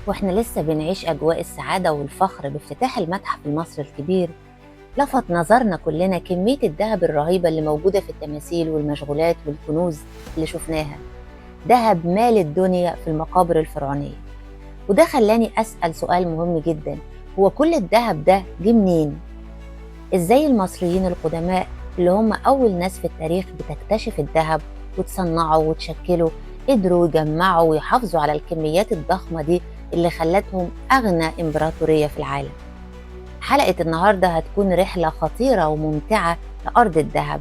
واحنا لسه بنعيش أجواء السعادة والفخر بافتتاح المتحف المصري الكبير، لفت نظرنا كلنا كمية الذهب الرهيبة اللي موجودة في التماثيل والمشغولات والكنوز اللي شفناها. ذهب مال الدنيا في المقابر الفرعونية. وده خلاني أسأل سؤال مهم جدا، هو كل الذهب ده جه منين؟ إزاي المصريين القدماء اللي هم أول ناس في التاريخ بتكتشف الذهب وتصنعه وتشكله قدروا يجمعوا ويحافظوا على الكميات الضخمة دي اللي خلتهم أغنى إمبراطورية في العالم؟ حلقة النهاردة هتكون رحلة خطيرة وممتعة لأرض الذهب،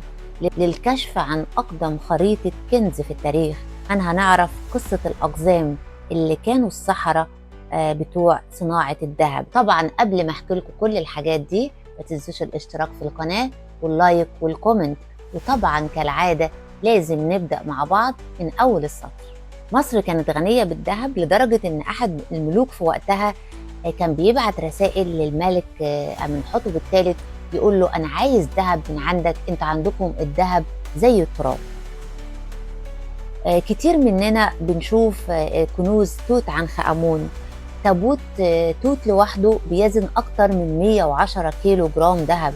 للكشف عن أقدم خريطة كنز في التاريخ. هنعرف قصة الأقزام اللي كانوا السحرة بتوع صناعة الذهب. طبعا قبل ما أحكي لكم كل الحاجات دي ما تنسوش الاشتراك في القناة واللايك والكومنت، وطبعا كالعادة لازم نبدأ مع بعض من أول السطر. مصر كانت غنية بالذهب لدرجة إن أحد الملوك في وقتها كان بيبعت رسائل للملك أمنحتب الثالث يقول له أنا عايز ذهب من عندك، أنت عندكم الذهب زي التراب. كتير مننا بنشوف كنوز توت عنخ آمون. تابوت توت لوحده بيزن أكتر من 110 كيلو جرام ذهب،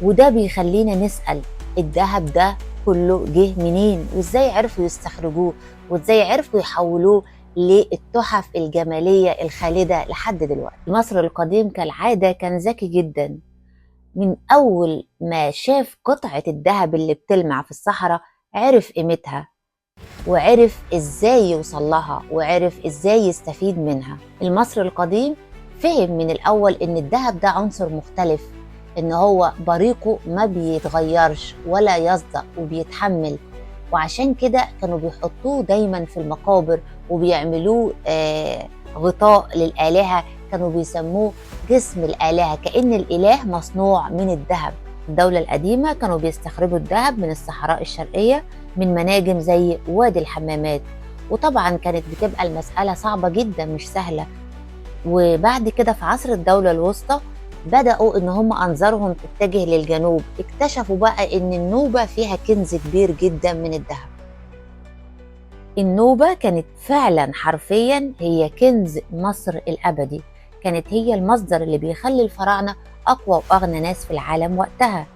وده بيخلينا نسأل الذهب ده كله جه منين، وإزاي عرفوا يستخرجوه، وإزاي عرفوا يحولوه للتحف الجمالية الخالدة لحد دلوقتي. مصر القديم كالعادة كان ذكي جدا، من أول ما شاف قطعة الذهب اللي بتلمع في الصحراء عرف قيمتها، وعرف ازاي يوصل لها، وعرف ازاي يستفيد منها. المصري القديم فهم من الأول ان الذهب ده عنصر مختلف، ان هو بريقه ما بيتغيرش ولا يصدأ وبيتحمل، وعشان كده كانوا بيحطوه دايما في المقابر وبيعملوه غطاء للآلهة. كانوا بيسموه جسم الآلهة، كأن الإله مصنوع من الذهب. الدولة القديمة كانوا بيستخرجوا الذهب من الصحراء الشرقية من مناجم زي وادي الحمامات، وطبعا كانت بتبقى المسألة صعبة جدا مش سهلة. وبعد كده في عصر الدولة الوسطى بدأوا إن هم أنظارهم تتجه للجنوب، اكتشفوا بقى إن النوبة فيها كنز كبير جدا من الذهب. النوبة كانت فعلا حرفيا هي كنز مصر الأبدي، كانت هي المصدر اللي بيخلي الفراعنة أقوى وأغنى ناس في العالم وقتها.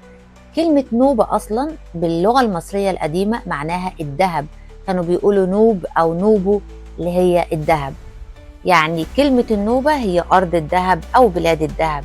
كلمة نوبة أصلا باللغة المصرية القديمة معناها الذهب، كانوا بيقولوا نوب أو نوبو اللي هي الذهب، يعني كلمة النوبة هي أرض الذهب أو بلاد الذهب.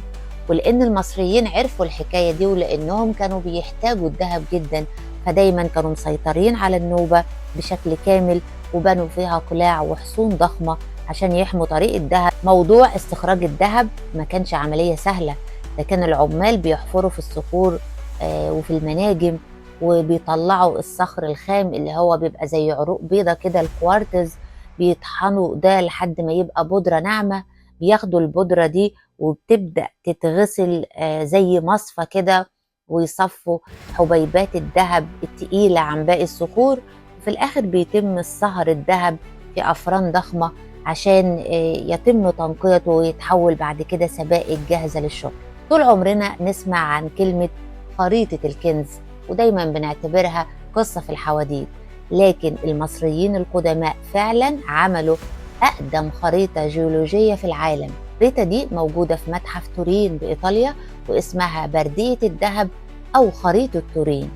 ولأن المصريين عرفوا الحكاية دي ولأنهم كانوا بيحتاجوا الذهب جدا، فدايما كانوا مسيطرين على النوبة بشكل كامل، وبنوا فيها قلاع وحصون ضخمة عشان يحموا طريق الذهب. موضوع استخراج الذهب ما كانش عملية سهلة، ده كان العمال بيحفروا في الصخور وفي المناجم، وبيطلعوا الصخر الخام اللي هو بيبقى زي عروق بيضة كده، الكوارتز، بيطحنوا ده لحد ما يبقى بودرة ناعمة. بياخدوا البودرة دي وبتبدأ تتغسل زي مصفى كده، ويصفوا حبيبات الذهب التقيلة عن باقي الصخور، وفي الآخر بيتم الصهر الذهب في أفران ضخمة عشان يتم تنقيته ويتحول بعد كده سبائك جاهزة للشرب. طول عمرنا نسمع عن كلمة خريطة الكنز، ودايما بنعتبرها قصة في الحواديت، لكن المصريين القدماء فعلا عملوا أقدم خريطة جيولوجية في العالم. الخريطة دي موجودة في متحف تورين بإيطاليا، واسمها بردية الذهب أو خريطة تورين.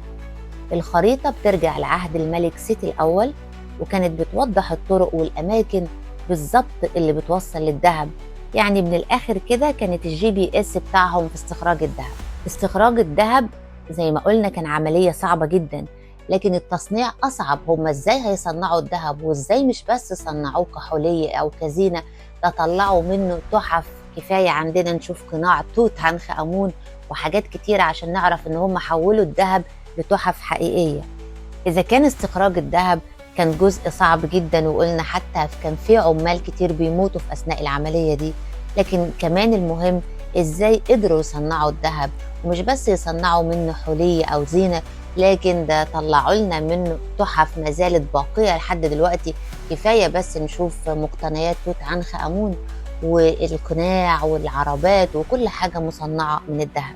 الخريطة بترجع لعهد الملك سيتي الأول، وكانت بتوضح الطرق والأماكن بالظبط اللي بتوصل للذهب. يعني من الآخر كده كانت الGPS بتاعهم في استخراج الذهب. استخراج الذهب زي ما قلنا كان عملية صعبة جدا، لكن التصنيع أصعب. هم إزاي هيصنعوا الذهب، وإزاي مش بس صنعوه كحلي أو كزينة، ده طلعوا منه تحف. كفاية عندنا نشوف قناع توت عنخ آمون وحاجات كتيرة عشان نعرف إن هم حولوا الذهب لتحف حقيقية. إذا كان استخراج الذهب كان جزء صعب جدا، وقلنا حتى كان في عمال كتير بيموتوا في أثناء العملية دي، لكن كمان المهم إزاي قدروا يصنعوا الذهب، ومش بس يصنعوا منه حلي أو زينة، لكن ده طلعوا لنا منه تحف ما زالت باقية لحد دلوقتي. كفاية بس نشوف مقتنيات توت عنخ آمون والقناع والعربات وكل حاجة مصنعة من الذهب.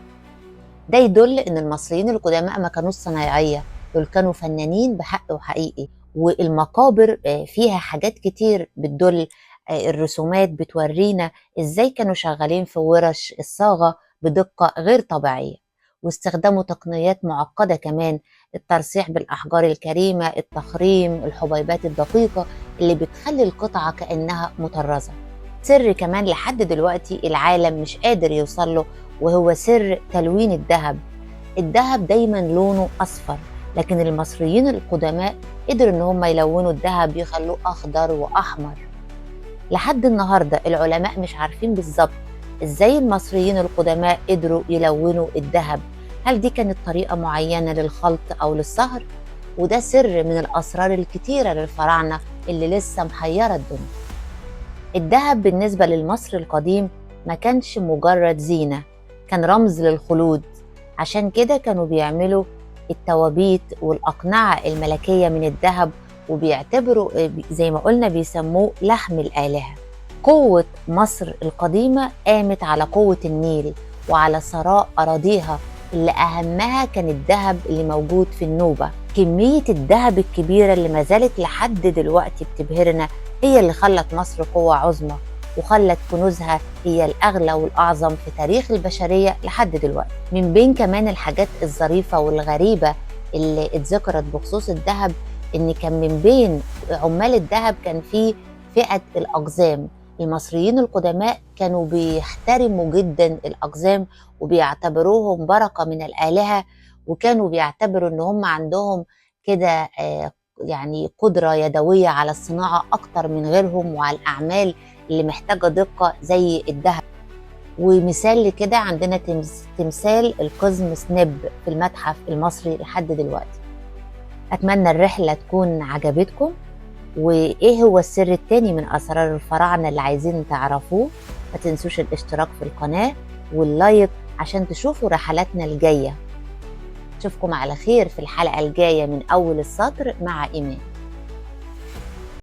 ده يدل إن المصريين القدماء ما كانوش صنايعية، دول كانوا فنانين بحق وحقيقي. والمقابر فيها حاجات كتير بتدل الرسومات بتورينا إزاي كانوا شغالين في ورش الصاغة بدقة غير طبيعية، واستخدموا تقنيات معقدة كمان: الترصيح بالأحجار الكريمة، التخريم، الحبيبات الدقيقة اللي بتخلي القطعة كأنها مطرزة. سر كمان لحد دلوقتي العالم مش قادر يوصله، وهو سر تلوين الذهب. الذهب دايما لونه أصفر، لكن المصريين القدماء قدروا إن هم يلونوا الذهب يخلوه أخضر وأحمر. لحد النهاردة العلماء مش عارفين بالظبط إزاي المصريين القدماء قدروا يلونوا الذهب. هل دي كانت طريقة معينة للخلط أو للصهر؟ وده سر من الأسرار الكتيرة للفراعنة اللي لسه محيرة الدنيا. الذهب بالنسبة للمصري القديم ما كانش مجرد زينة، كان رمز للخلود. عشان كده كانوا بيعملوا التوابيت والأقنعة الملكية من الذهب، وبيعتبروا زي ما قلنا بيسموه لحم الآلهة. قوة مصر القديمة قامت على قوة النيل وعلى ثراء أراضيها اللي أهمها كان الذهب اللي موجود في النوبة. كمية الذهب الكبيرة اللي ما زالت لحد دلوقتي بتبهرنا هي اللي خلت مصر قوة عظمى، وخلت كنوزها هي الأغلى والأعظم في تاريخ البشرية لحد دلوقتي. من بين كمان الحاجات الظريفة والغريبة اللي اتذكرت بخصوص الذهب، إن كان من بين عمال الذهب كان في فئة الأقزام. المصريين القدماء كانوا بيحترموا جدا الأقزام وبيعتبروهم بركة من الآلهة، وكانوا بيعتبروا إن هم عندهم كده يعني قدرة يدوية على الصناعة أكتر من غيرهم، وعلى الأعمال اللي محتاجة دقة زي الذهب. ومثال لكده عندنا تمثال القزم سنب في المتحف المصري لحد دلوقتي. أتمنى الرحلة تكون عجبتكم. وإيه هو السر التاني من أسرار الفراعنة اللي عايزين تعرفوه؟ ما تنسوش الاشتراك في القناة واللايك عشان تشوفوا رحلاتنا الجاية. أشوفكم على خير في الحلقة الجاية من أول السطر مع إيمان.